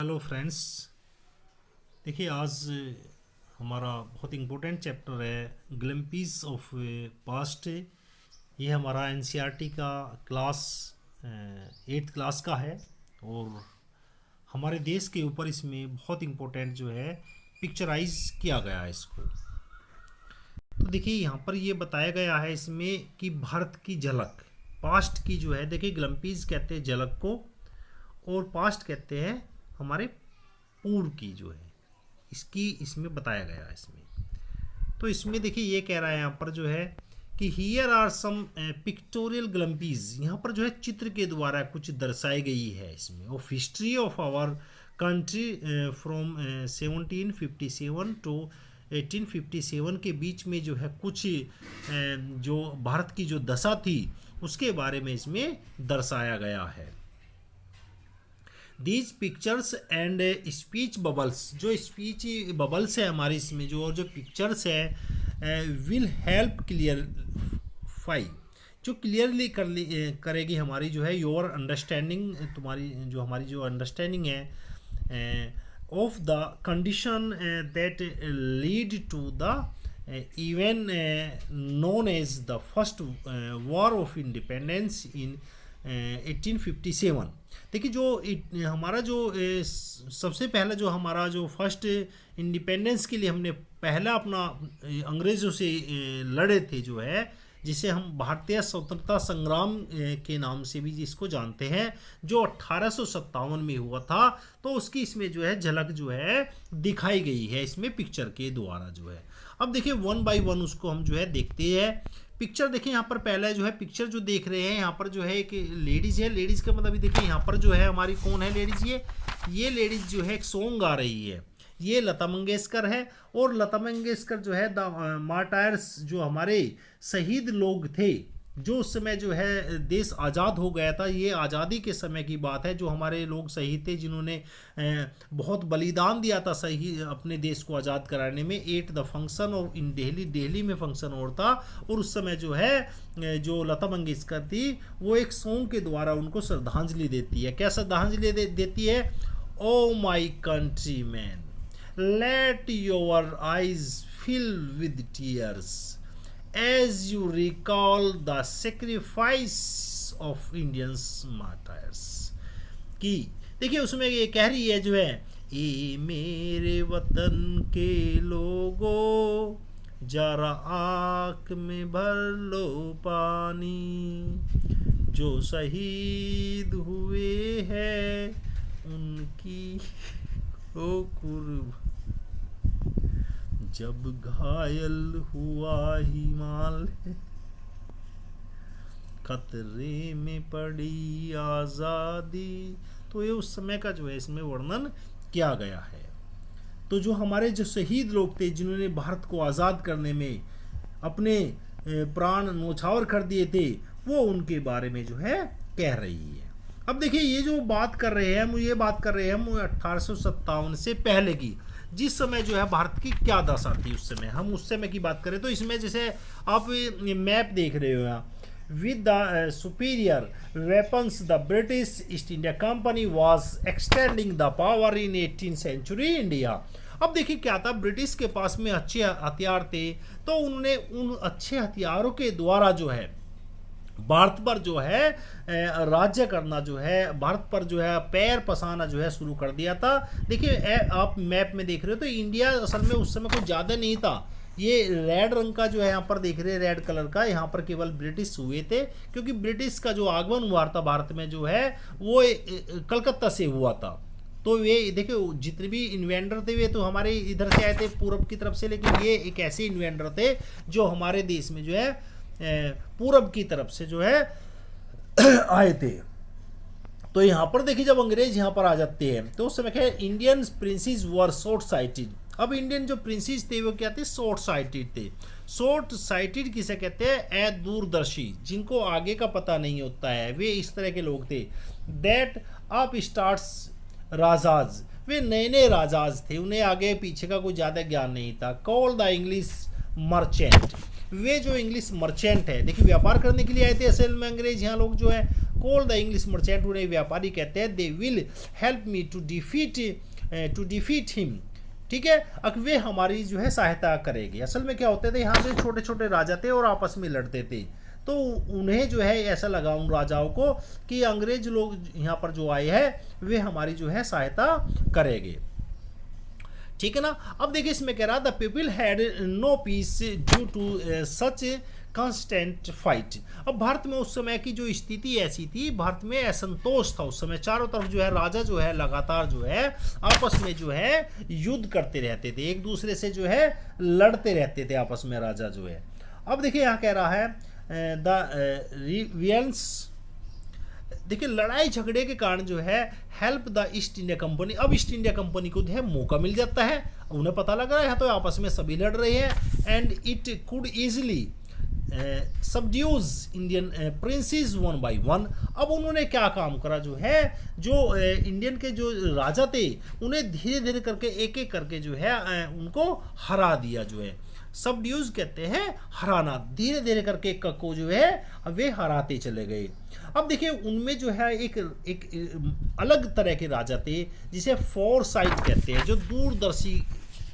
Hello friends. देखिए आज हमारा बहुत इम्पोर्टेंट चैप्टर है ग्लिम्पीज ऑफ पास्ट। ये हमारा एनसीईआरटी का क्लास 8th क्लास का है और हमारे देश के ऊपर इसमें बहुत इम्पोर्टेंट जो है पिक्चराइज किया गया है इसको। तो देखिए यहाँ पर ये बताया गया है इसमें कि भारत की झलक पास्ट की जो है, देखिए ग्लिम्पीज कहते हैं झलक को और पास्ट कहते हैं हमारे पूर्व की जो है, इसकी इसमें बताया गया है इसमें। तो इसमें देखिए ये कह रहा है यहाँ पर जो है कि हियर आर सम पिक्टोरियल ग्लम्पीज, यहाँ पर जो है चित्र के द्वारा कुछ दर्शाई गई है इसमें of history of our country from 1757 to 1857 के बीच में जो है कुछ जो भारत की जो दशा थी उसके बारे में इसमें दर्शाया गया है। These pictures and speech bubbles, जो स्पीच बबल्स है हमारी इसमें जो और जो पिक्चर्स है विल हेल्प क्लियरफाई, जो क्लियरली करेगी हमारी जो है योर अंडरस्टैंडिंग, तुम्हारी जो हमारी जो अंडरस्टैंडिंग है of the condition that lead to the even known as the first war of independence in 1857। देखिए जो हमारा जो सबसे पहला जो हमारा जो फर्स्ट इंडिपेंडेंस के लिए हमने पहला अपना अंग्रेज़ों से लड़े थे जो है, जिसे हम भारतीय स्वतंत्रता संग्राम के नाम से भी जिसको जानते हैं, जो 1857 में हुआ था। तो उसकी इसमें जो है झलक जो है दिखाई गई है इसमें पिक्चर के द्वारा जो है। अब देखिए वन बाय वन उसको हम जो है देखते हैं। पिक्चर देखिए यहाँ पर पहला जो है पिक्चर जो देख रहे हैं यहाँ पर जो है एक लेडीज है। लेडीज का मतलब देखिए यहाँ पर जो है हमारी कौन है लेडीज, ये लेडीज जो है एक सॉन्ग गा रही है। ये लता मंगेशकर है और लता मंगेशकर जो है द मार्टायर्स, जो हमारे शहीद लोग थे जो उस समय जो है देश आज़ाद हो गया था, ये आज़ादी के समय की बात है, जो हमारे लोग शहीद थे जिन्होंने बहुत बलिदान दिया था सही अपने देश को आज़ाद कराने में। 8 द फंक्शन और इन दिल्ली में फंक्शन और था और उस समय जो है जो लता मंगेशकर थी वो एक सॉन्ग के द्वारा उनको श्रद्धांजलि देती है। क्या श्रद्धांजलि देती है? O my countrymen, let your eyes fill with tears as you recall the sacrifice of Indians martyrs। की देखिए उसमें ये कह रही है जो है, ए मेरे वतन के लोगो जरा आँख में भर लो पानी, जो शहीद हुए हैं उनकी ओ कुर्बानी, जब घायल हुआ हिमालय खतरे में पड़ी आज़ादी। तो ये उस समय का जो है इसमें वर्णन किया गया है। तो जो हमारे जो शहीद लोग थे जिन्होंने भारत को आज़ाद करने में अपने प्राण न्यौछावर कर दिए थे, वो उनके बारे में जो है कह रही है। अब देखिए ये जो बात कर रहे हैं, ये बात कर रहे हैं हम 1857 से पहले की, जिस समय जो है भारत की क्या दशा थी उस समय, हम उस समय की बात करें तो इसमें जैसे आप मैप देख रहे हो यहाँ, with the superior weapons the British East India company was extending the power in 18th century India. अब देखिए क्या था, ब्रिटिश के पास में अच्छे हथियार थे तो उन्होंने उन अच्छे हथियारों के द्वारा जो है भारत पर जो है राज्य करना जो है, भारत पर जो है पैर पसाना जो है शुरू कर दिया था। देखिए आप मैप में देख रहे हो तो इंडिया असल में उस समय कुछ ज़्यादा नहीं था। ये रेड रंग का जो है यहाँ पर देख रहे हैं, रेड कलर का, यहाँ पर केवल ब्रिटिश हुए थे, क्योंकि ब्रिटिश का जो आगमन हुआ था भारत में जो है वो कलकत्ता से हुआ था। तो ये देखिए जितने भी इन्वेंटर थे वे तो हमारे इधर से आए थे पूर्व की तरफ से, लेकिन ये एक ऐसे इन्वेंटर थे जो हमारे देश में जो है पूरब की तरफ से जो है आए थे। तो यहाँ पर देखिए जब अंग्रेज यहाँ पर आ जाते हैं तो उस समय क्या इंडियन प्रिंसेस वर शॉर्ट साइटेड। अब इंडियन जो प्रिंसेस थे वो क्या थे? शॉर्ट साइटेड थे। शॉर्ट साइटेड किसे कहते हैं? दूरदर्शी, जिनको आगे का पता नहीं होता है, वे इस तरह के लोग थे। दैट अप स्टार्ट्स राजाज, वे नए नए राजाज थे, उन्हें आगे पीछे का कोई ज़्यादा ज्ञान नहीं था। कॉल द इंग्लिश मर्चेंट, वे जो इंग्लिश मर्चेंट है, देखिए व्यापार करने के लिए आए थे असल में अंग्रेज यहाँ लोग जो है, कॉल द इंग्लिश मर्चेंट, उन्हें व्यापारी कहते हैं, they will help me to defeat him, ठीक है, अब वे हमारी जो है सहायता करेंगे। असल में क्या होते थे, यहाँ पे छोटे छोटे राजा थे और आपस में लड़ते थे, तो उन्हें जो है ऐसा लगा उन राजाओं को कि अंग्रेज लोग यहाँ पर जो आए हैं वे हमारी जो है सहायता करेंगे, ठीक है ना। अब देखिए इसमें कह रहा the people had no peace due to such constant fight. अब भारत में उस समय की जो स्थिति ऐसी थी, भारत में असंतोष था उस समय, चारों तरफ जो है राजा जो है लगातार जो है आपस में जो है युद्ध करते रहते थे, एक दूसरे से जो है लड़ते रहते थे आपस में राजा जो है। अब देखिए यहाँ कह रहा है द रिवियंस, देखिए लड़ाई झगड़े के कारण जो है help the East India company, अब ईस्ट इंडिया कंपनी को जो है मौका मिल जाता है, उन्हें पता लग रहा है यहाँ तो आपस में सभी लड़ रहे हैं, and it could easily subdue Indian princes one by one. अब उन्होंने क्या काम करा जो है, जो इंडियन के जो राजा थे उन्हें धीरे धीरे करके एक एक करके जो है उनको हरा दिया जो है, सबड्यूज कहते हैं हराना, धीरे धीरे करके एक को जो है वे हराते चले गए। अब देखिए उनमें जो है एक अलग तरह के राजा थे जिसे फोरसाइट कहते हैं, जो दूरदर्शी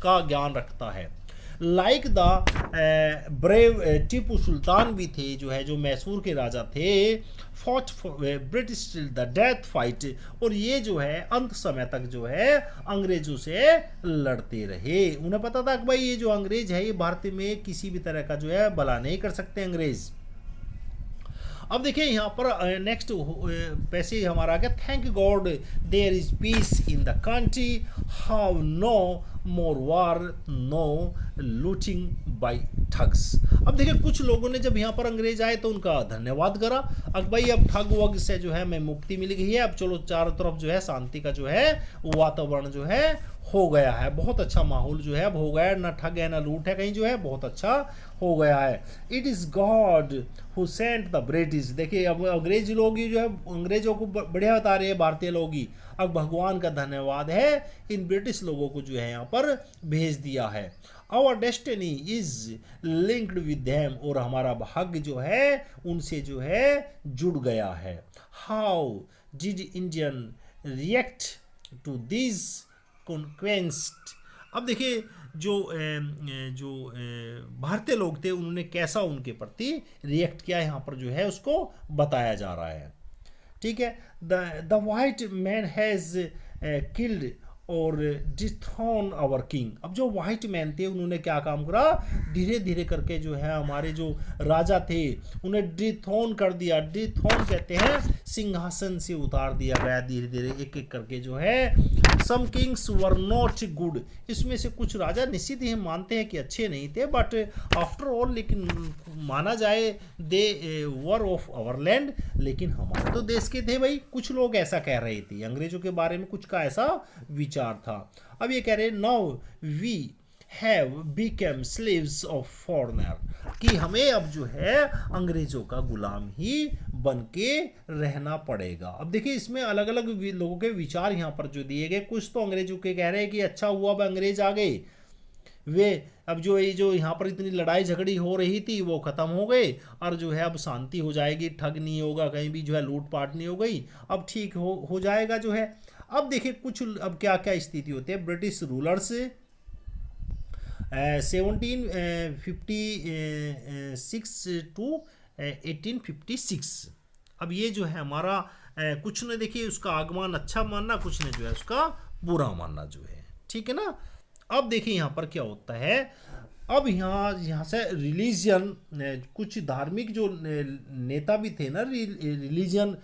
का ज्ञान रखता है, like the brave Tipu Sultan भी थे जो है, जो मैसूर के राजा थे, fought British the death fight, और ये जो है अंत समय तक जो है अंग्रेजों से लड़ते रहे। उन्हें पता था कि भाई ये जो अंग्रेज है ये भारत में किसी भी तरह का जो है भला नहीं कर सकते अंग्रेज। अब देखिए यहाँ पर नेक्स्ट पैसे हमारा आ गया, thank God there is peace in the country, how no more war, no looting by thugs. अब देखिए कुछ लोगों ने जब यहाँ पर अंग्रेज आए तो उनका धन्यवाद करा, अब भाई अब ठग वग से जो है मैं मुक्ति मिल गई है, अब चलो चारों तरफ जो है शांति का जो है वातावरण जो है हो गया है, बहुत अच्छा माहौल जो है अब हो गया है, ना ठग है ना लूट है कहीं जो है, बहुत अच्छा हो गया है। It is God who sent the British, देखिए अब अंग्रेज लोग ही जो है अंग्रेजों को बढ़िया बता रहे हैं भारतीय लोग ही, अब भगवान का धन्यवाद है इन ब्रिटिश लोगों को जो है यहाँ पर भेज दिया है। Our destiny is linked with them, और हमारा भाग्य जो है उनसे जो है जुड़ गया है। How did Indian react to this conquest. अब देखिए जो भारतीय लोग थे उन्होंने कैसा उनके प्रति रिएक्ट किया यहाँ पर जो है उसको बताया जा रहा है, ठीक है। The white man has killed और डिथ्रोन आवर किंग। अब जो वाइट मैन थे उन्होंने क्या काम करा, धीरे धीरे करके जो है हमारे जो राजा थे उन्हें डिथ्रोन कर दिया, डिथ्रोन कहते हैं सिंहासन से उतार दिया गया धीरे धीरे एक एक करके जो है। सम किंग्स वर नॉट गुड, इसमें से कुछ राजा निश्चित ही मानते हैं कि अच्छे नहीं थे, बट आफ्टर ऑल लेकिन माना जाए दे वर ऑफ आवर लैंड, लेकिन हमारे तो देश के थे भाई। कुछ लोग ऐसा कह रहे थे अंग्रेजों के बारे में, कुछ का ऐसा विचार था। अब ये कह रहे now we have become slaves of foreigner, कि हमें अब जो है अंग्रेजों का गुलाम ही बन के रहना पड़ेगा। अब देखिए इसमें अलग अलग लोगों के विचार यहाँ पर जो दिए गए, कुछ तो अंग्रेजों के कह रहे हैं कि अच्छा हुआ अब अंग्रेज आ गए, वे अब जो यहाँ पर इतनी लड़ाई झगड़ी हो रही थी वो ख़त्म हो गए, और जो है अब शांति हो जाएगी, ठग नहीं होगा, कहीं भी जो है लूटपाट नहीं हो गई, अब ठीक हो जाएगा जो है। अब देखिए कुछ अब क्या क्या स्थिति होती है, ब्रिटिश रूलर्स 1756 टू 1856। अब ये जो है हमारा कुछ ने देखिए उसका आगमन अच्छा मानना, कुछ ने जो है उसका बुरा मानना जो है, ठीक है ना। अब देखिए यहाँ पर क्या होता है, अब यहाँ से रिलीजन, कुछ धार्मिक जो नेता भी थे ना, रिलीजन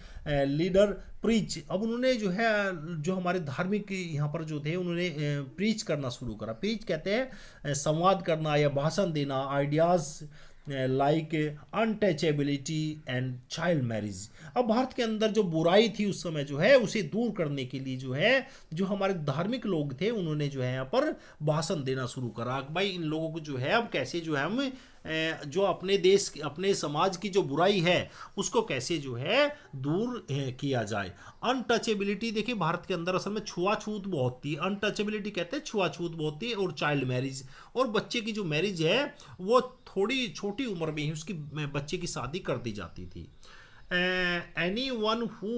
लीडर प्रीच, अब उन्होंने जो है जो हमारे धार्मिक यहाँ पर जो थे उन्होंने प्रीच करना शुरू करा। प्रीच कहते हैं संवाद करना या भाषण देना, ideas like untouchability and child marriage. अब भारत के अंदर जो बुराई थी उस समय जो है उसे दूर करने के लिए जो है जो हमारे धार्मिक लोग थे उन्होंने जो है यहाँ पर भाषण देना शुरू करा, भाई इन लोगों को जो है अब कैसे जो है हम जो अपने देश अपने समाज की जो बुराई है उसको कैसे जो है दूर किया जाए। अनटचेबिलिटी, देखिए भारत के अंदर असल में छुआछूत बहुत थी, अनटचेबिलिटी कहते हैं छुआछूत बहुत थी, और चाइल्ड मैरिज, और बच्चे की जो मैरिज है वो थोड़ी छोटी उम्र में ही उसकी बच्चे की शादी कर दी जाती थी। Anyone who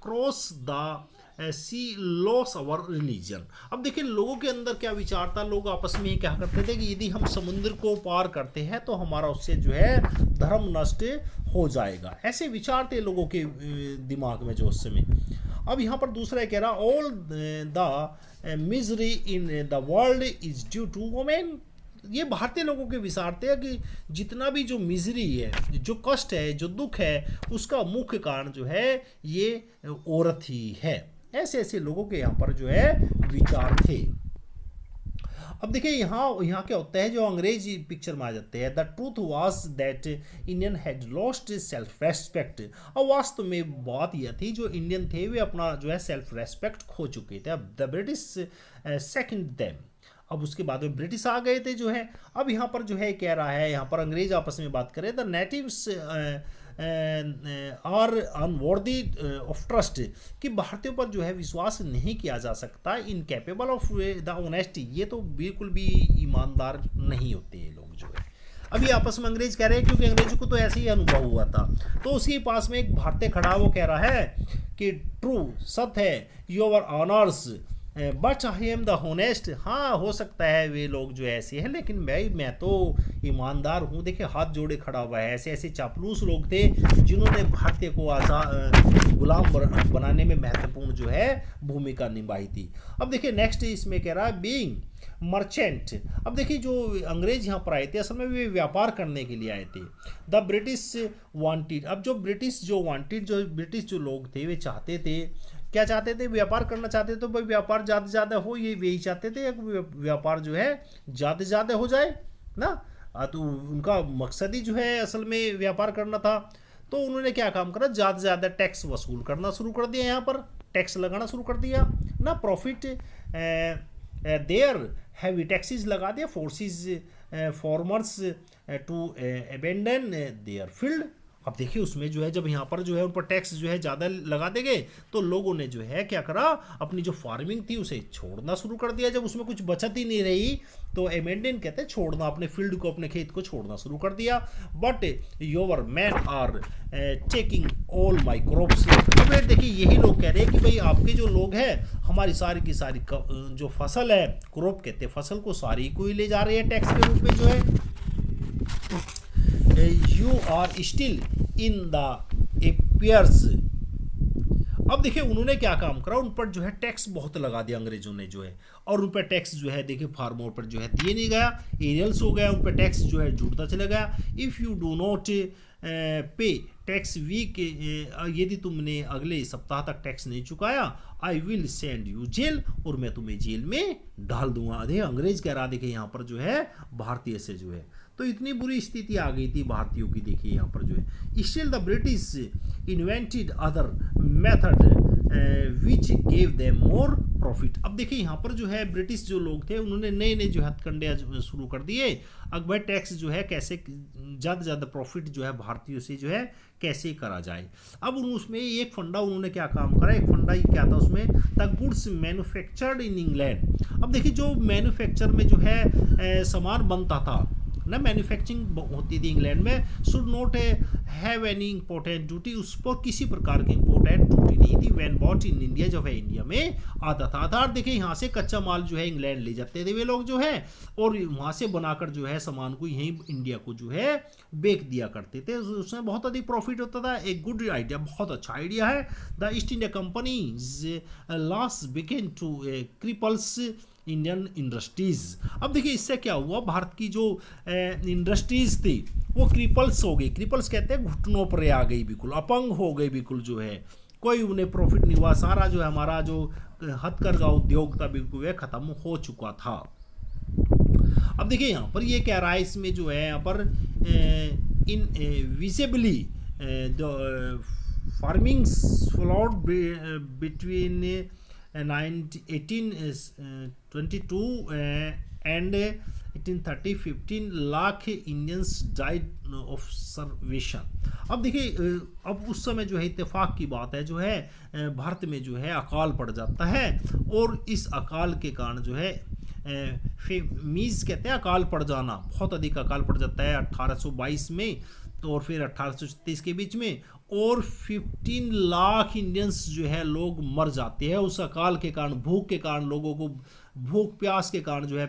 cross the sea loss our religion. अब देखिए लोगों के अंदर क्या विचार था, लोग आपस में ही क्या करते थे कि यदि हम समुद्र को पार करते हैं तो हमारा उससे जो है धर्म नष्ट हो जाएगा, ऐसे विचार थे लोगों के दिमाग में जो उस समय। अब यहाँ पर दूसरा कह रहा all the misery in the world is due to women. ये भारतीय लोगों के विचार थे कि जितना भी जो मिजरी है, जो कष्ट है, जो दुख है, उसका मुख्य कारण जो है ये औरत ही है। ऐसे ऐसे लोगों के यहाँ पर जो है विचार थे। अब देखिए यहाँ क्या होता है, जो अंग्रेज पिक्चर में आ जाते हैं। The truth was that Indian had lost self respect. और वास्तव में बात यह थी, जो इंडियन थे वे अपना जो है सेल्फ रेस्पेक्ट खो चुके थे। अब द ब्रिटिश सेकंड देम, अब उसके बाद में ब्रिटिश आ गए थे जो है। अब यहाँ पर जो है कह रहा है, यहाँ पर अंग्रेज आपस में बात करें, the natives are unworthy of trust, कि भारतीयों पर जो है विश्वास नहीं किया जा सकता, इनकेपेबल ऑफ द ऑनेस्टी, ये तो बिल्कुल भी ईमानदार नहीं होते ये लोग जो है। अभी आपस में अंग्रेज कह रहे हैं, क्योंकि अंग्रेजों को तो ऐसे ही अनुभव हुआ था। तो उसके पास में एक भारतीय खड़ा, वो कह रहा है कि ट्रू, सत्य है, your honours but I am the honest. हाँ, हो सकता है वे लोग जो ऐसे हैं, लेकिन मैं तो ईमानदार हूँ। देखिए हाथ जोड़े खड़ा हुआ है। ऐसे ऐसे चापलूस लोग थे जिन्होंने भारतीय को गुलाम बनाने में महत्वपूर्ण जो है भूमिका निभाई थी। अब देखिए नेक्स्ट इसमें कह रहा है बीइंग मर्चेंट। अब देखिए जो अंग्रेज यहाँ पर आए थे, असल में वे व्यापार करने के लिए आए थे। द ब्रिटिश वांटेड, अब जो ब्रिटिश जो लोग थे वे चाहते थे, क्या चाहते थे, व्यापार करना चाहते थे। तो भाई व्यापार ज़्यादा से ज़्यादा हो, ये यही चाहते थे, व्यापार जो है ज़्यादा से ज़्यादा हो जाए ना। तो उनका मकसद ही जो है असल में व्यापार करना था। तो उन्होंने क्या काम करा, ज़्यादा से ज़्यादा टैक्स वसूल करना शुरू कर दिया, यहाँ पर टैक्स लगाना शुरू कर दिया ना। प्रॉफिट देयर हैवी टैक्सेस लगा दिया, forces farmers to abandon their field. अब देखिए उसमें जो है जब यहाँ पर जो है उन पर टैक्स जो है ज़्यादा लगा देंगे, तो लोगों ने जो है क्या करा, अपनी जो फार्मिंग थी उसे छोड़ना शुरू कर दिया। जब उसमें कुछ बचत ही नहीं रही तो अमेंडन कहते हैं छोड़ना, अपने फील्ड को, अपने खेत को छोड़ना शुरू कर दिया। But your men are taking all my crops. अब देखिए यही लोग कह रहे हैं कि भाई आपके जो लोग हैं हमारी सारी की सारी जो फसल है, क्रॉप कहते हैं फसल को, सारी को ही ले जा रहे हैं टैक्स के रूप में जो है। You are still in the affairs. अब देखिए उन्होंने क्या काम करा, उन पर जो है टैक्स बहुत लगा दिया अंग्रेजों ने जो है। और उन पर टैक्स जो है देखिए फार्मर पर जो है दिए नहीं गया, एरियल्स हो गया, उन पर टैक्स जो है जुड़ता चला गया। If you do not pay tax week, यदि तुमने अगले सप्ताह तक टैक्स नहीं चुकाया, I will send you jail, और मैं तुम्हें जेल में डाल दूंगा। देखिए अंग्रेज कह रहा, देखिए यहाँ पर जो है भारतीय से जो है, तो इतनी बुरी स्थिति आ गई थी भारतीयों की। देखिए यहाँ पर जो है still the British invented other method which gave them more profit. अब देखिए यहाँ पर जो है ब्रिटिश जो लोग थे उन्होंने नए नए जो हथकंडे शुरू कर दिए। अकबर टैक्स जो है कैसे ज़्यादा ज़्यादा प्रॉफिट जो है भारतीयों से जो है कैसे करा जाए। अब उसमें एक फंडा उन्होंने क्या काम करा, एक फंडा ही क्या था उसमें, the goods manufactured in England. अब देखिए जो मैन्युफैक्चर में जो है सामान बनता था ना, मैन्युफैक्चरिंग होती थी इंग्लैंड में, should not have any important duty, उस पर किसी प्रकार की इंपोर्टेंट ड्यूटी नहीं थी। व्हेन बॉट इन इंडिया, जो है इंडिया में आता था। आधार देखिए यहाँ से कच्चा माल जो है इंग्लैंड ले जाते थे वे लोग जो है, और वहाँ से बनाकर जो है सामान को यहीं इंडिया को जो है बेच दिया करते थे। उसमें बहुत अधिक प्रॉफिट होता था। एक गुड आइडिया, बहुत अच्छा आइडिया है। The East India Company loss began to cripples Indian industries. अब देखिए इससे क्या हुआ, भारत की जो इंडस्ट्रीज थी वो क्रिपल्स हो गई। क्रिपल्स कहते हैं घुटनों पर आ गई, बिल्कुल अपंग हो गई, बिल्कुल जो है कोई उन्हें प्रॉफिट नहीं हुआ। सारा जो है हमारा जो हथकरघा उद्योग था बिल्कुल वह खत्म हो चुका था। अब देखिए यहाँ पर ये कह रहा है, इसमें जो है यहाँ पर invisibly the farming flawed between 1822 and 1830, 15 lakh Indians died of starvation। अब देखिए अब उस समय जो है इत्तेफाक की बात है, जो है भारत में जो है अकाल पड़ जाता है, और इस अकाल के कारण जो है फेमीज कहते हैं अकाल पड़ जाना, बहुत अधिक अकाल पड़ जाता है 1822 में, तो और फिर 1836 के बीच में, और 15 लाख इंडियंस जो है लोग मर जाते हैं उस अकाल के कारण, भूख के कारण। लोगों को भूख प्यास के कारण जो है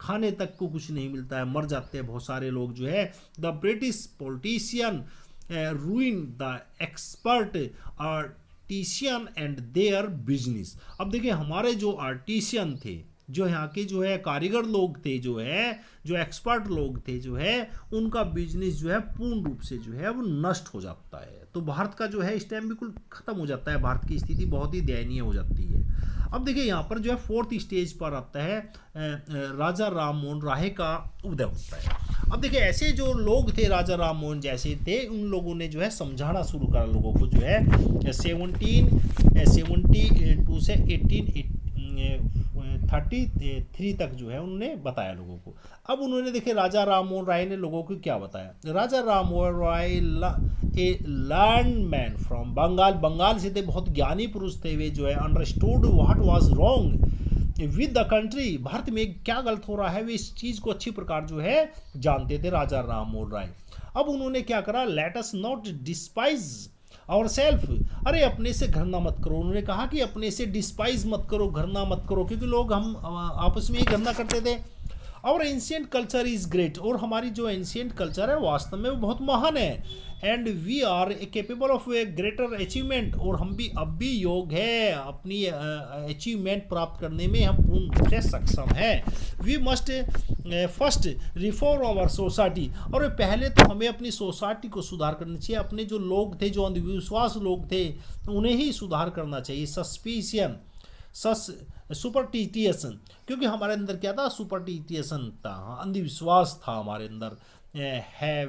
खाने तक को कुछ नहीं मिलता है, मर जाते हैं बहुत सारे लोग जो है। The British politician रूइन the expert artisan and their business. अब देखिए हमारे जो आर्टिशियन थे, जो यहाँ के जो है कारीगर लोग थे, जो है जो एक्सपर्ट लोग थे, जो है उनका बिजनेस जो है पूर्ण रूप से जो है वो नष्ट हो जाता है। तो भारत का जो है इस टाइम बिल्कुल खत्म हो जाता है, भारत की स्थिति बहुत ही दयनीय हो जाती है। अब देखिए यहाँ पर जो है फोर्थ स्टेज पर आता है राजा राम मोहन राय का उदय होता है। अब देखिए ऐसे जो लोग थे राजा राम मोहन जैसे थे, उन लोगों ने जो है समझाना शुरू करा लोगों को, जो है 1772 से 1833 तक जो है उन्होंने बताया लोगों को। अब उन्होंने देखिए राजा राम मोहन राय ने लोगों को क्या बताया। Raja Ram Mohan Roy a learn man from Bengal, Bengal से थे, बहुत ज्ञानी पुरुष थे वे, जो है understood what was wrong with the country, Bharat में क्या गलत हो रहा है वे इस चीज को अच्छी प्रकार जो है जानते थे राजा राम मोहन राय। अब उन्होंने क्या करा, लेट अस नॉट डिस्पाइज और सेल्फ, अरे अपने से घृणा मत करो। उन्होंने कहा कि अपने से डिस्पाइज मत करो, घृणा मत करो, क्योंकि लोग हम आपस में ही घृणा करते थे। और एंशियंट कल्चर इज ग्रेट, और हमारी जो एंशियंट कल्चर है वास्तव में वो बहुत महान है। And we are capable of a greater achievement, और हम भी अब भी योग है अपनी अचीवमेंट प्राप्त करने में हम पूर्ण रूप से सक्षम हैं। We must first reform our society, और पहले तो हमें अपनी सोसाइटी को सुधार करना चाहिए। अपने जो लोग थे, जो अंधविश्वास लोग थे, उन्हें ही सुधार करना चाहिए। सस्पिशियन सुपरस्टिशियस, क्योंकि हमारे अंदर क्या था, सुपरस्टिशियस था, अंधविश्वास था हमारे अंदर। हैव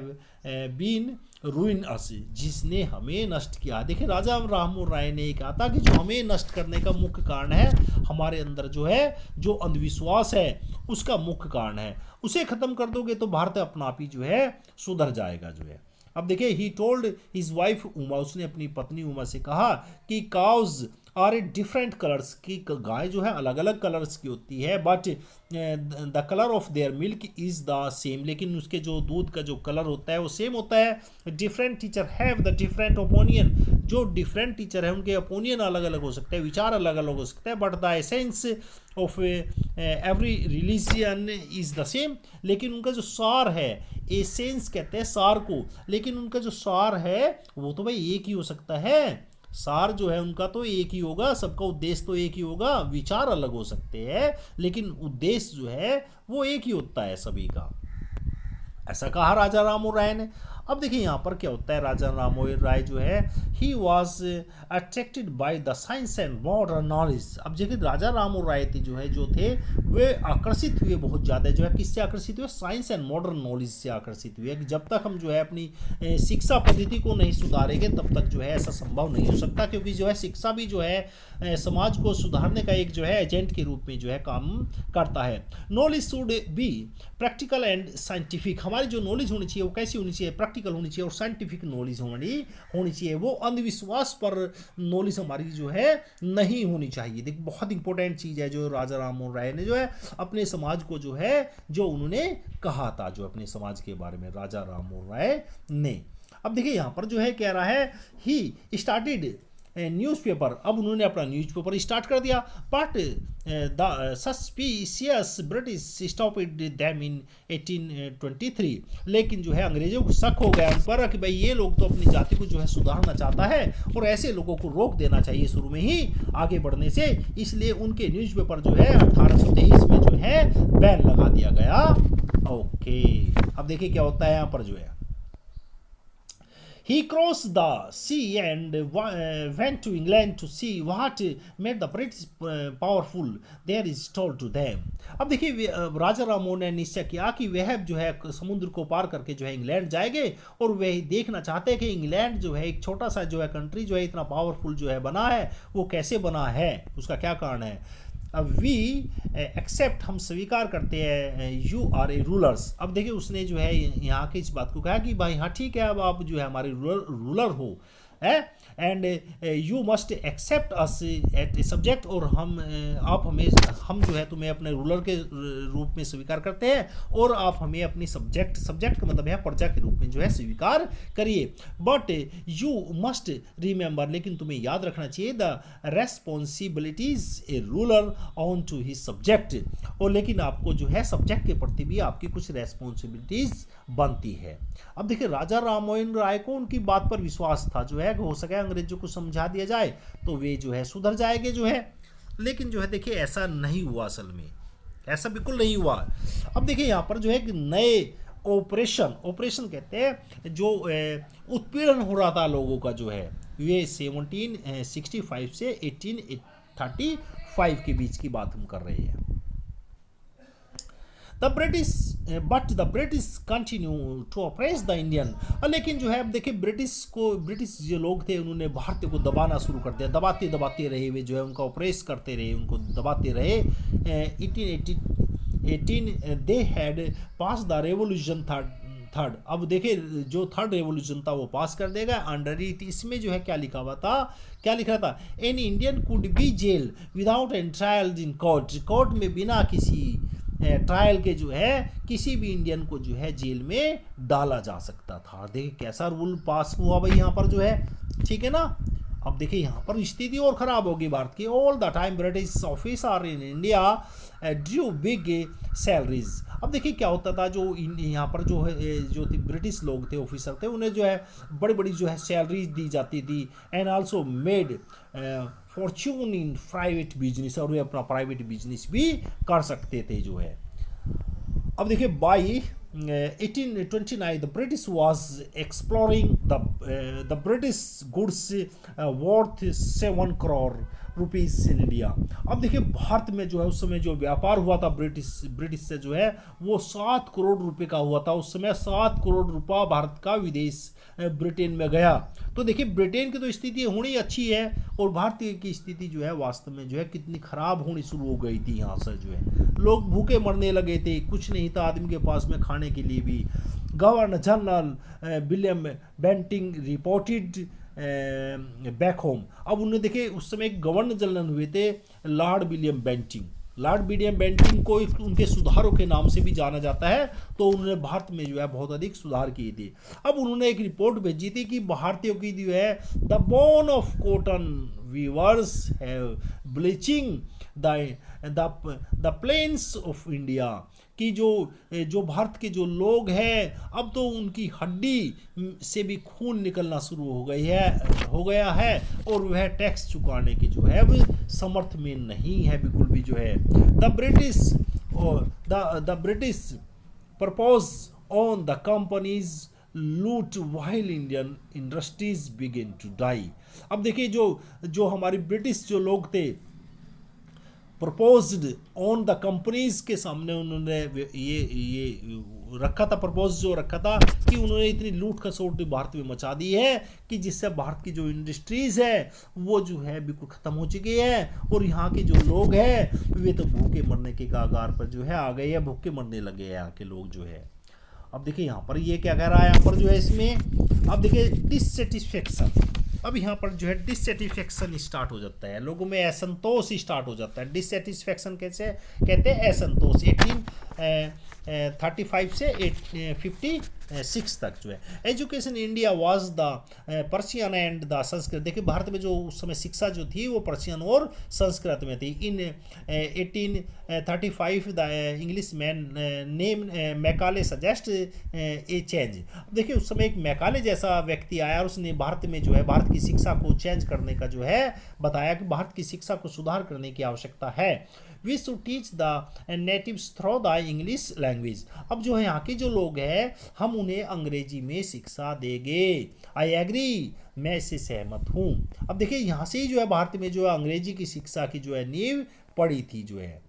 बीन रूइन अस, जिसने हमें नष्ट किया। देखिए राजा राम मोहन राय ने कहा था कि जो हमें नष्ट करने का मुख्य कारण है, हमारे अंदर जो है जो अंधविश्वास है उसका मुख्य कारण है, उसे खत्म कर दोगे तो भारत अपना आप ही जो है सुधर जाएगा जो है। अब देखिए he told his wife Uma, उसने अपनी पत्नी उमा से कहा कि cows are a different colours, की गाय जो है अलग अलग कलर्स की होती है, but the colour of their milk is the same, लेकिन उसके जो दूध का जो कलर होता है वो सेम होता है। Different teacher have the different opinion, जो डिफरेंट टीचर है उनके ओपिनियन अलग अलग हो सकते हैं, विचार अलग अलग हो सकते हैं, but the essence of every religion is the same, लेकिन उनका जो सार है, एसेंस कहते हैं सार को, लेकिन उनका जो सार है वो तो भाई एक ही हो सकता है। सार जो है उनका तो एक ही होगा, सबका उद्देश्य तो एक ही होगा, विचार अलग हो सकते हैं लेकिन उद्देश्य जो है वो एक ही होता है सभी का, ऐसा कहा राजा राम मोहन राय ने। अब देखिए यहाँ पर क्या होता है, राजा राम मोहन राय जो है he was attracted by the science and modern knowledge. अब देखिए राजा राम मोहन राय जो थे वे आकर्षित हुए बहुत ज़्यादा, जो है किससे आकर्षित हुए, साइंस एंड मॉडर्न नॉलेज से आकर्षित हुए। जब तक हम जो है अपनी शिक्षा पद्धति को नहीं सुधारेंगे तब तक जो है ऐसा संभव नहीं हो सकता, क्योंकि जो है शिक्षा भी जो है समाज को सुधारने का एक जो है एजेंट के रूप में जो है काम करता है। Knowledge should be practical and scientific, हमारी जो नॉलेज होनी चाहिए वो कैसी होनी चाहिए, प्रैक्टिकल होनी चाहिए और साइंटिफिक नॉलेज होनी चाहिए। वो अंधविश्वास पर नॉलेज हमारी जो है नहीं होनी चाहिए। देख बहुत इंपॉर्टेंट चीज़ है जो राजा राम मोहन राय ने जो है अपने समाज को जो है जो उन्होंने कहा था, जो अपने समाज के बारे में राजा राम मोहन राय ने। अब देखिए यहाँ पर जो है कह रहा है ही स्टार्टेड न्यूज़पेपर, अब उन्होंने अपना न्यूज़पेपर स्टार्ट कर दिया, but the suspicious British stopped them in 1823, लेकिन जो है अंग्रेजों को शक हो गया उन पर कि भाई ये लोग तो अपनी जाति को जो है सुधारना चाहता है और ऐसे लोगों को रोक देना चाहिए शुरू में ही आगे बढ़ने से, इसलिए उनके न्यूज़पेपर जो है 1823 में जो है बैन लगा दिया गया। ओके अब देखिए क्या होता है यहाँ पर जो है, he crossed the sea and went to England to see what made the British powerful there is told to them। अब देखिए राजा राम मोहन ने निश्चय किया कि वह जो है समुद्र को पार करके जो है इंग्लैंड जाएंगे और वह देखना चाहते हैं कि इंग्लैंड जो है एक छोटा सा जो है कंट्री जो है इतना पावरफुल जो है बना है वो कैसे बना है, उसका क्या कारण है। अब वी एक्सेप्ट, हम स्वीकार करते हैं, यू आर ए रूलर्स। अब देखिए उसने जो है यहाँ की इस बात को कहा कि भाई हाँ ठीक है अब आप जो है हमारे रूलर हो, है। And you must accept us at a subject, और आप हमें, हम जो है तुम्हें अपने रूलर के रूप में स्वीकार करते हैं, और आप हमें अपनी सब्जेक्ट का मतलब है प्रजा के रूप में जो है स्वीकार करिए। बट यू मस्ट रिमेंबर, लेकिन तुम्हें याद रखना चाहिए, the responsibilities a ruler on to his subject, और लेकिन आपको जो है सब्जेक्ट के प्रति भी आपकी कुछ रेस्पॉन्सिबिलिटीज बनती है। अब देखिए राजा राममोहन राय को उनकी बात पर विश्वास था जो है, हो सके अंग्रेजों को समझा दिया जाए तो वे जो है सुधर जाएंगे जो है, लेकिन जो है देखिए ऐसा नहीं हुआ, असल में ऐसा बिल्कुल नहीं हुआ। अब देखिए यहाँ पर जो है नए ऑपरेशन कहते हैं जो उत्पीड़न हो रहा था लोगों का जो है, ये 1765 से 1835 के बीच की बात हम कर रहे हैं। But the British continue to oppress the Indian, लेकिन जो है अब देखिए ब्रिटिश जो लोग थे उन्होंने भारतीय को दबाना शुरू कर दिया, दबाते रहे, वे जो है उनका ऑपरेस करते रहे, उनको दबाते रहे। 1818 they had pass the revolution third, अब देखिए जो थर्ड रेवोल्यूशन था वो पास कर देगा अंडर इट। इसमें जो है क्या लिखा लिखा था, an Indian could be jail without an trial in court में बिना किसी ट्रायल के जो है किसी भी इंडियन को जो है जेल में डाला जा सकता था। देखिए कैसा रूल पास हुआ भाई यहाँ पर जो है, ठीक है ना। अब देखिए यहाँ पर स्थिति और ख़राब होगी भारत की। All the time British officer in India Drew big salaries. अब देखिए क्या होता था, जो यहाँ पर जो है जो ब्रिटिश लोग थे, ऑफिसर थे, उन्हें जो है बड़ी बड़ी जो है सैलरीज दी जाती थी, and also made Fortune in private business, और वे अपना प्राइवेट बिजनेस भी कर सकते थे जो है। अब देखिए by 1829 the British was exploring the British goods worth 7 crore rupees in India. अब देखिए भारत में जो है उस समय जो व्यापार हुआ था ब्रिटिश से जो है वो 7 करोड़ रुपए का हुआ था। उस समय 7 करोड़ रुपया भारत का विदेश ब्रिटेन में गया। तो देखिए ब्रिटेन की तो स्थिति होनी अच्छी है, और भारतीय की स्थिति जो है वास्तव में जो है कितनी खराब होनी शुरू हो गई थी। यहाँ से जो है लोग भूखे मरने लगे थे, कुछ नहीं था आदमी के पास में खाने के लिए भी। Governor general William Bentinck reported back home. अब उन्हें देखिए उस समय एक गवर्नर जनरल हुए थे लॉर्ड विलियम बेंटिंग को उनके सुधारों के नाम से भी जाना जाता है। तो उन्होंने भारत में जो है बहुत अधिक सुधार किए थे। अब उन्होंने एक रिपोर्ट भेजी थी कि भारतीयों की जो है the bone of cotton weavers have bleaching the plains of India, कि जो भारत के जो लोग हैं अब तो उनकी हड्डी से भी खून निकलना शुरू हो गया है, और वह टैक्स चुकाने की जो है वो समर्थ में नहीं है बिल्कुल भी जो है। The British propose on the companies loot while Indian industries begin to die. अब देखिए जो हमारी ब्रिटिश जो लोग थे प्रपोज्ड ऑन द कंपनीज के सामने उन्होंने ये रखा था, प्रपोज जो रखा था कि उन्होंने इतनी लूट खसोट भारत में मचा दी है कि जिससे भारत की जो इंडस्ट्रीज है वो जो है बिल्कुल ख़त्म हो चुकी है, और यहाँ के जो लोग हैं वे तो भूखे मरने के कागार पर जो है आ गए हैं, भूखे मरने लगे हैं यहाँ के लोग जो है। अब देखिए यहाँ पर ये क्या कह रहा है यहाँ पर जो है इसमें, अब देखिए डिससेटिस्फेक्शन। अब यहाँ पर जो है डिससेटिस्फेक्शन स्टार्ट हो जाता है, लोगों में असंतोष स्टार्ट हो जाता है। डिससेटिस्फेक्शन कैसे कहते हैं, असंतोष। 1835 से 1856 तक जो है education India was the Persian and the Sanskrit. देखिए भारत में जो उस समय शिक्षा जो थी वो पर्शियन और संस्कृत में थी। इन 1835 the English man name Macaulay suggest A change. देखिए उस समय एक मैकाले जैसा व्यक्ति आया और उसने भारत में जो है भारत की शिक्षा को चेंज करने का जो है बताया कि भारत की शिक्षा को सुधार करने की आवश्यकता है। We should teach the natives through the English language. अब जो है यहाँ के जो लोग हैं हम उन्हें अंग्रेजी में शिक्षा देंगे। आई एग्री, मैं इससे सहमत हूँ। अब देखिए यहाँ से ही जो है भारत में जो है अंग्रेजी की शिक्षा की जो है नींव पड़ी थी जो है।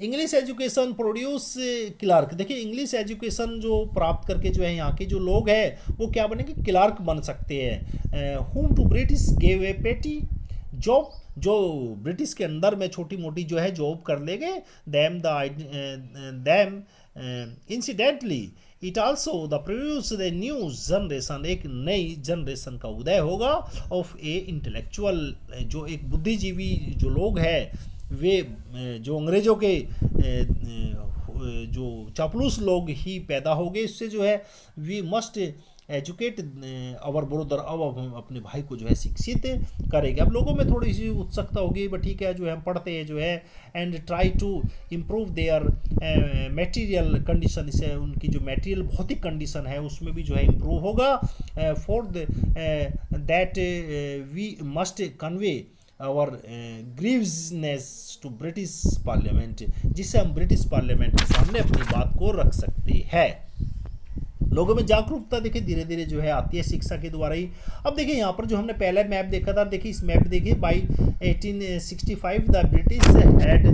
English education produce clerk. देखिए इंग्लिश एजुकेशन जो प्राप्त करके जो है यहाँ के जो लोग हैं वो क्या बनेंगे, क्लार्क बन सकते हैं। हुम टू ब्रिटिश गेव ए पेटी जॉब, जो ब्रिटिश के अंदर में छोटी मोटी जो है जॉब कर लेंगे। Them incidentally it also the produce the new generation, एक नई जनरेशन का उदय होगा ऑफ ए इंटेलेक्चुअल, जो एक बुद्धिजीवी जो लोग हैं वे जो अंग्रेज़ों के जो चापलूस लोग ही पैदा हो गए। इससे जो है we must educate our brother, अब हम अपने भाई को जो है शिक्षित करेंगे। अब लोगों में थोड़ी सी उत्सुकता होगी, बट ठीक है जो है हम पढ़ते हैं जो है, and try to improve their material condition, इससे उनकी जो मटेरियल भौतिक कंडीशन है उसमें भी जो है इम्प्रूव होगा। For that we must convey our grievance to British parliament, जिससे हम ब्रिटिश पार्लियामेंट के सामने अपनी बात को रख सकते हैं। लोगों में जागरूकता देखिए धीरे धीरे जो है आती है शिक्षा के द्वारा ही। अब देखिए यहाँ पर जो हमने पहले मैप देखा था, देखिए इस मैप देखिए by 1865 the British had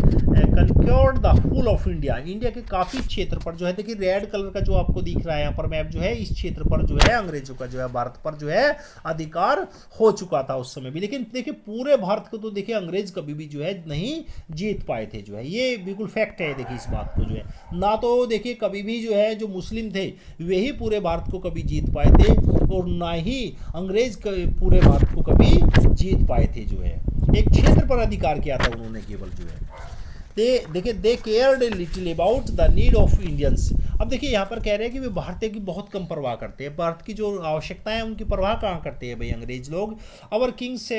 conquered the whole of India, India के काफ़ी क्षेत्र पर जो है देखिए रेड कलर का जो आपको दिख रहा है यहाँ पर मैप जो है, इस क्षेत्र पर जो है अंग्रेजों का जो है भारत पर जो है अधिकार हो चुका था उस समय भी। लेकिन देखिए पूरे भारत को तो देखिए अंग्रेज कभी भी जो है नहीं जीत पाए थे, जो है ये बिल्कुल फैक्ट है। देखिए इस बात को जो है ना तो देखिए कभी भी जो है जो मुस्लिम थे वे पूरे भारत को कभी जीत पाए थे, और ना ही अंग्रेज पूरे भारत को कभी जीत पाए थे। जो है एक क्षेत्र पर अधिकार किया था उन्होंने केवल जो है। देखिए they cared little about the need of Indians. अब देखिए यहाँ पर कह रहे हैं कि वे भारतीय की बहुत कम परवाह करते हैं, भारत की जो आवश्यकताएं हैं उनकी परवाह कहाँ करते हैं भाई अंग्रेज लोग। अवर किंग्स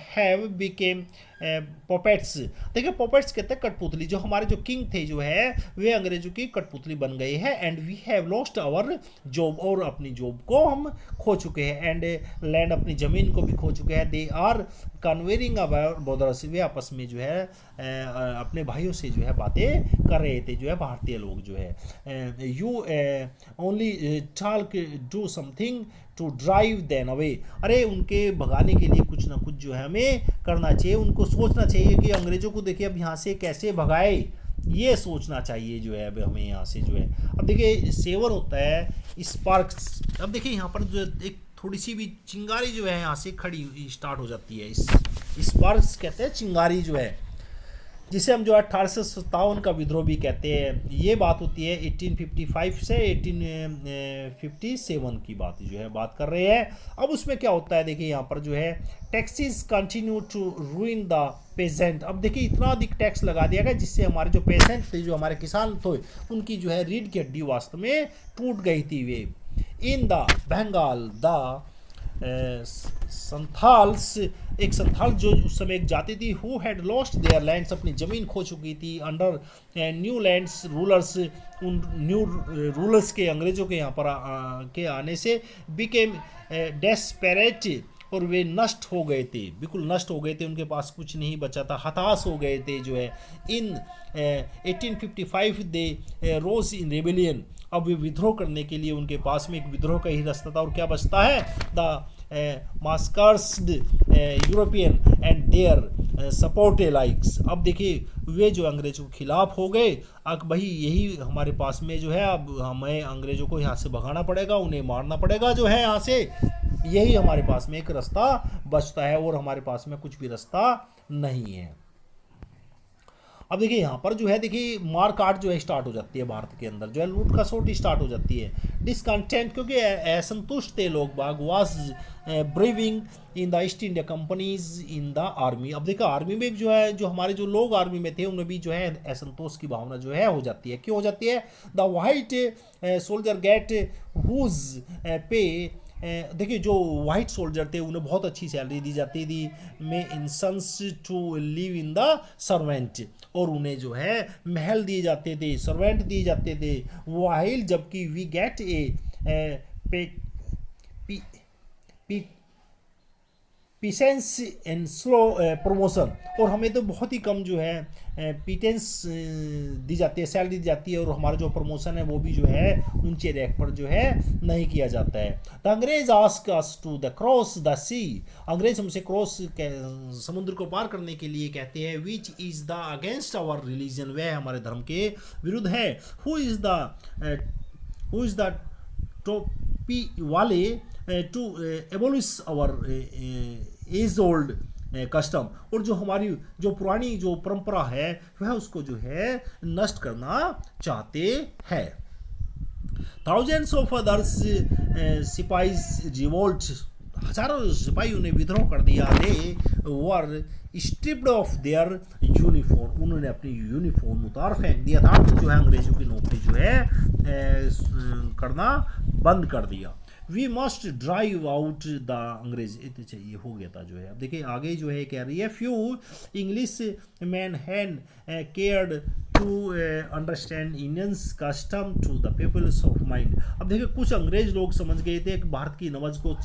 हैव बिकेम पॉपेट्स, देखिए पॉपेट्स कहते हैं कठपुतली, जो हमारे जो किंग थे जो है वे अंग्रेजों की कठपुतली बन गए हैं। And we have lost our job, और अपनी जॉब को हम खो चुके हैं। एंड लैंड, अपनी ज़मीन को भी खो चुके हैं। दे आर कन्वेरिंग अवर बॉर्डर्स, वे आपस में जो है अपने भाइयों से जो है बातें कर रहे थे जो है भारतीय लोग जो है। You only talk do something to drive them away, अरे उनके भगाने के लिए कुछ ना कुछ जो है हमें करना चाहिए, उनको सोचना चाहिए कि अंग्रेजों को देखिए अब यहाँ से कैसे भगाए, ये सोचना चाहिए जो है अब हमें यहाँ से जो है। अब देखिए सेवन होता है स्पार्क्स, अब देखिए यहाँ पर जो एक थोड़ी सी भी चिंगारी जो है यहाँ से खड़ी स्टार्ट हो जाती है, इस स्पार्क्स कहते हैं चिंगारी जो है, जिसे हम जो 1857 का विद्रोह भी कहते हैं। ये बात होती है 1855 से 1857 की बात जो है बात कर रहे हैं। अब उसमें क्या होता है देखिए यहाँ पर जो है taxes continue to ruin the peasant. अब देखिए इतना अधिक टैक्स लगा दिया गया जिससे हमारे जो पेजेंट थे, जो हमारे किसान थे, उनकी जो है रीढ़ की हड्डी वास्तव में टूट गई थी। Way in the Bengal the Santhals, एक संथाल जो उस समय एक जाति थी, who had lost their lands, अपनी ज़मीन खो चुकी थी अंडर न्यू लैंड्स रूलर्स, उन न्यू रूलर्स के अंग्रेज़ों के यहाँ पर के आने से बिकेम डेस्पेरेट, और वे नष्ट हो गए थे, बिल्कुल नष्ट हो गए थे, उनके पास कुछ नहीं बचा था, हताश हो गए थे जो है। इन 1855 दे रोज इन रेबेलियन, अब वे विद्रोह करने के लिए उनके पास में एक विद्रोह का ही रास्ता था, और क्या बचता है the massacred European and their support likes. अब देखिए वे जो अंग्रेजों के खिलाफ हो गए, अब भाई यही हमारे पास में जो है अब हमें अंग्रेजों को यहाँ से भगाना पड़ेगा, उन्हें मारना पड़ेगा जो है यहाँ से, यही हमारे पास में एक रास्ता बचता है, और हमारे पास में कुछ भी रास्ता नहीं है। अब देखिए यहाँ पर जो है देखिए मार काट जो है स्टार्ट हो जाती है, भारत के अंदर जो है लूट का सोट स्टार्ट हो जाती है। डिसकंटेंट, क्योंकि असंतुष्ट थे लोग बाग, was brewing in the East India companies in the army. अब देखो आर्मी में जो है जो हमारे जो लोग आर्मी में थे उनमें भी जो है असंतोष की भावना जो है हो जाती है। क्यों हो जाती है? The white soldier get huge pay, देखिए जो वाइट सोल्जर थे उन्हें बहुत अच्छी सैलरी दी जाती थी, में incense to live in the servant, और उन्हें जो है महल दिए जाते थे, सर्वेंट दिए जाते थे। वाइल जबकि we get a pittance and slow promotion, और हमें तो बहुत ही कम जो है पिटेंस दी जाती है, सैलरी दी जाती है, और हमारा जो प्रमोशन है वो भी जो है ऊंचे रैंक पर जो है नहीं किया जाता है। द अंग्रेज ask us to the cross the sea, अंग्रेज हमसे क्रॉस समुद्र को पार करने के लिए कहते हैं, which is the against our religion, वह हमारे धर्म के विरुद्ध है। हु इज़ द टोपी वाले to abolish our age old custom, और जो हमारी जो पुरानी जो परंपरा है वह उसको जो है नष्ट करना चाहते हैं। थाउजेंड्स ऑफ अदर्स सिपाहीज रिवोल्ट, हजारों सिपाहियों ने विद्रोह कर दिया। दे वर स्ट्रिप्ड ऑफ देयर यूनिफॉर्म, उन्होंने अपनी यूनिफॉर्म उतार फेंक दिया था, तो जो है अंग्रेजों की नौकरी जो है करना बंद कर दिया। We must drive out the angrez, इतने चाहिए हो गया था जो है। अब देखिए आगे जो है कह रही है, few English man had cared to understand Indians custom to the peoples of mind. अब देखिए कुछ अंग्रेज लोग समझ गए थे कि भारत की नवज को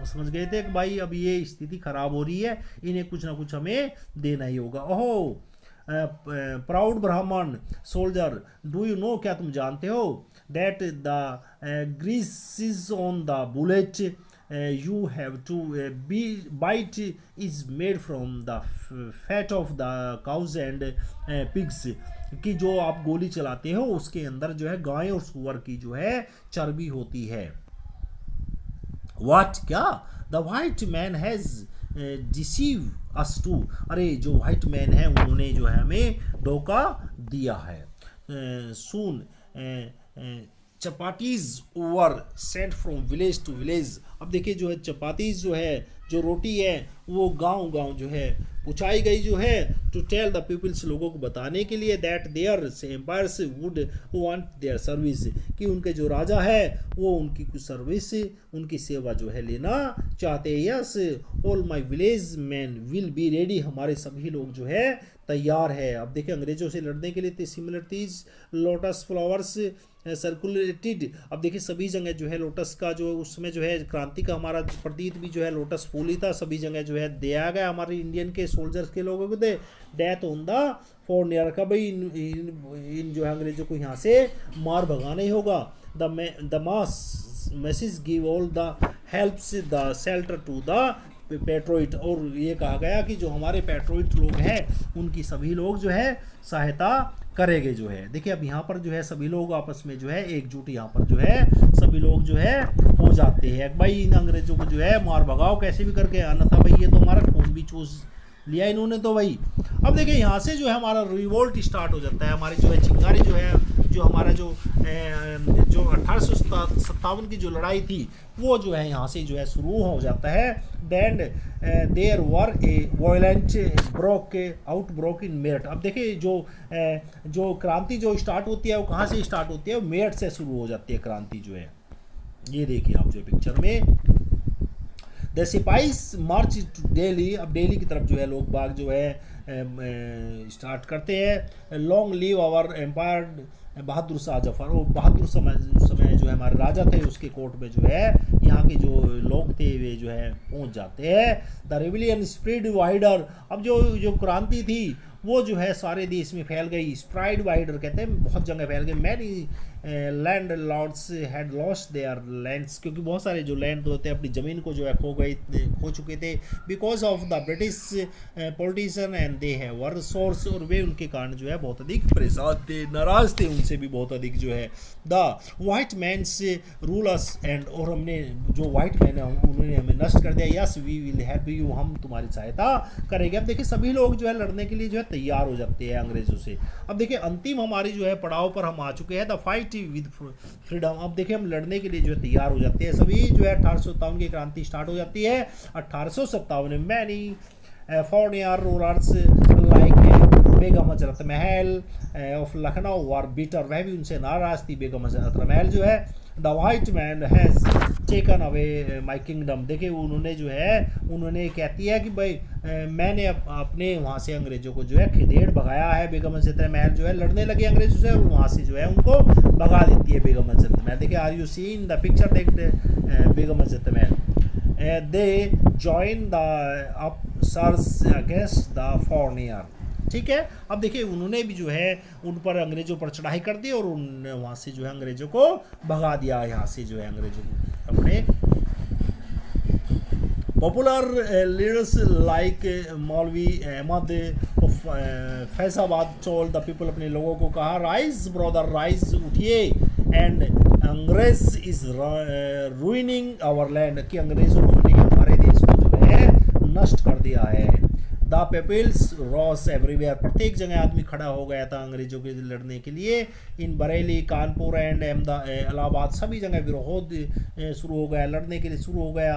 समझ गए थे कि भाई अब ये स्थिति खराब हो रही है, इन्हें कुछ ना कुछ हमें देना ही होगा। ओहो प्राउड ब्राह्मण सोल्जर, डू यू नो, क्या तुम जानते हो, that the grease is on the bullet you have to bite is made from the fat of the cows and pigs, कि जो आप गोली चलाते हो उसके अंदर जो है गाय और सुअर की जो है चर्बी होती है। व्हाट, क्या, the white man has deceive us too, अरे जो व्हाइट मैन है उन्होंने जो है हमें धोखा दिया है। Soon chapatis over sent from village to village. अब देखिए जो है चपातीज जो है, जो रोटी है वो गांव गांव जो है पहुँचाई गई जो है, टू टेल द पीपल्स, लोगों को बताने के लिए, that their empires would want their service, कि उनके जो राजा है वो उनकी कुछ सर्विस, उनकी सेवा जो है लेना चाहते हैं। Yes all my village man will be ready, हमारे सभी लोग जो है तैयार है। अब देखिए अंग्रेजों से लड़ने के लिए similar thieves lotus flowers circulated. अब देखिए सभी जगह जो है लोटस का जो उस समय जो है क्रांति का हमारा प्रतीक भी जो है लोटस फूल ही था, सभी जगह जो है दिया गया हमारे इंडियन के सोल्जर्स के लोगों को दे। डेथ ऑन द फॉरनियर का भाई इन जो है अंग्रेजों को यहाँ से मार भगाना ही होगा। The mass message give all the helps the shelter to the patriot, और ये कहा गया कि जो हमारे पेट्रोइट लोग हैं उनकी सभी लोग जो है सहायता करेंगे जो है। देखिए अब यहाँ पर जो है सभी लोग आपस में जो है एकजुट यहाँ पर जो है सभी लोग जो है हो जाते हैं, भाई इन अंग्रेजों को जो है मार भगाओ कैसे भी करके, अन्यथा भाई ये तो हमारा खून भी चूस लिया इन्होंने तो भाई। अब देखिए यहाँ से जो है हमारा रिवोल्ट स्टार्ट हो जाता है, हमारी जो है चिंगारी जो है, जो हमारा जो 1857 की जो लड़ाई थी वो जो है यहाँ से जो है शुरू हो जाता है। Then there were a violent outbroke in Meerut. अब देखिए जो क्रांति जो स्टार्ट होती है वो कहाँ से स्टार्ट होती है, मेरठ से शुरू हो जाती है क्रांति जो है। ये देखिए आप जो पिक्चर में द सिपाहीज मार्च टू दिल्ली, अब दिल्ली की तरफ जो है लोग बाग जो है स्टार्ट करते हैं। Long live our empire Bahadur Shah Zafar, वो बहादुर समय जो है हमारे राजा थे उसके कोर्ट में जो है यहाँ के जो लोग थे वे जो है पहुँच जाते हैं। द रेविलियन स्प्रेड वाइडर, अब जो क्रांति थी वो जो है सारे देश में फैल गई। स्प्राइड वाइडर कहते हैं बहुत जगह फैल गई। Many landlords had lost their lands, क्योंकि बहुत सारे जो लैंड होते हैं अपनी ज़मीन को जो है खो चुके थे because of the British politician and they have were source, और वे उनके कारण जो है बहुत अधिक परेशान थे, नाराज थे उनसे भी बहुत अधिक जो है। The white man's rulers and, और हमने जो वाइट मैन है उन्होंने हमें नष्ट कर दिया। Yes we will help you, हम तुम्हारी सहायता करेंगे। अब देखिए सभी लोग जो है लड़ने के लिए जो है तैयार हो जाते हैं अंग्रेजों से। अब देखिए अंतिम हमारी जो है पड़ाव पर हम आ चुके हैं, द फाइट विद फ्रीडम। अब देखिए हम लड़ने के लिए जो है तैयार हो जाते हैं सभी जो है। 1857 की क्रांति स्टार्ट हो जाती है। 1857 में many फॉरनियर rulers like Begum Hazrat Mahal of Lucknow were beater, वह भी उनसे नाराज थी बेगम हजरत महल जो है। The white man has taken away my kingdom, देखिए उन्होंने जो है उन्होंने कहती है कि भाई मैंने अपने वहाँ से अंग्रेजों को जो है खदेड़ भगाया है। बेगम हजरत महल जो है लड़ने लगे अंग्रेजों से और वहाँ से जो है उनको भगा देती है बेगम हजरत महल। देखिए are you seen the picture, देख Begum Hazrat Mahal they join the officers against the foreigner, ठीक है। अब देखिए उन्होंने भी जो है उन पर अंग्रेजों पर चढ़ाई कर दी और उन वहाँ से जो है अंग्रेजों को भगा दिया, यहाँ से जो है अंग्रेजों को अपने। Popular leaders like Maulvi Ahmad of Faizabad told the people, अपने लोगों को कहा राइज ब्रदर राइज, उठिए, and angrez is ruining our land, कि अंग्रेजों ने हमारे देश को जो है नष्ट कर दिया है। द पीपल्स रॉस एवरीवेयर, प्रत्येक जगह आदमी खड़ा हो गया था अंग्रेजों के लड़ने के लिए। इन बरेली, कानपुर एंड इलाहाबाद, सभी जगह विरोध शुरू हो गया, लड़ने के लिए शुरू हो गया।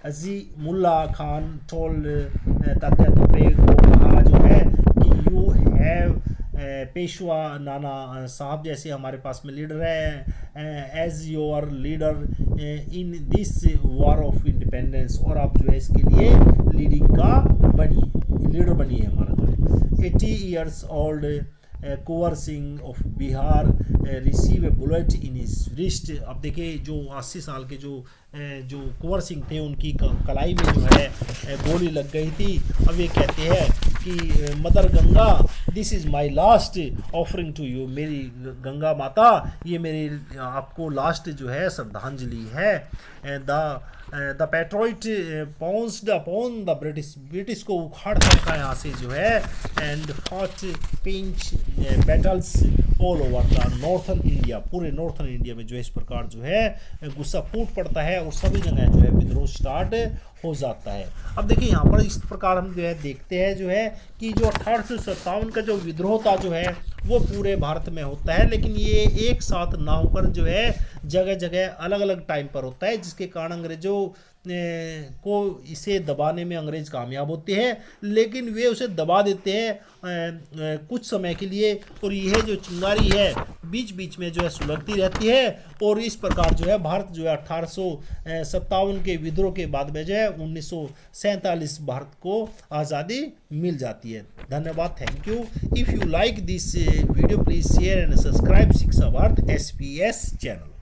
अज़ीमुल्ला खान टोल्ड तात्या तोपे को कहा जो है कि यू हैव पेशवा नाना साहब जैसे हमारे पास में लीडर है, as your leader in this war of independence, और आप जो है इसके लिए लीडर बनी है हमारा जो है। 80 years old Kunwar Singh of Bihar receive A bullet in his wrist. अब देखिए जो 80 साल के जो कुंवर सिंह थे उनकी कलाई में जो है गोली लग गई थी। अब ये कहते हैं कि mother Ganga this is my last offering to you, मेरी गंगा माता ये मेरी आपको लास्ट जो है श्रद्धांजलि है। The patriot pounced upon the British को उखाड़ फेंका यहाँ से जो है, and fought pinch battles all over the northern India, पूरे नॉर्थन इंडिया में जो है इस प्रकार जो है गुस्सा फूट पड़ता है और सभी जगह जो है विद्रोह स्टार्ट हो जाता है। अब देखिए यहाँ पर इस प्रकार हम जो है देखते हैं जो है कि जो 1857 का जो विद्रोह था जो है वो पूरे भारत में होता है, लेकिन ये एक साथ ना होकर जो है जगह जगह अलग अलग टाइम पर होता है, जिसके कारण अंग्रेजों को इसे दबाने में अंग्रेज कामयाब होते हैं, लेकिन वे उसे दबा देते हैं कुछ समय के लिए, और यह जो चिंगारी है बीच बीच में जो है सुलगती रहती है, और इस प्रकार जो है भारत जो है 1857 के विद्रोह के बाद में जो है 1947 भारत को आज़ादी मिल जाती है। धन्यवाद, thank you. If you like this video please share and subscribe शिक्षा भारत SPS चैनल।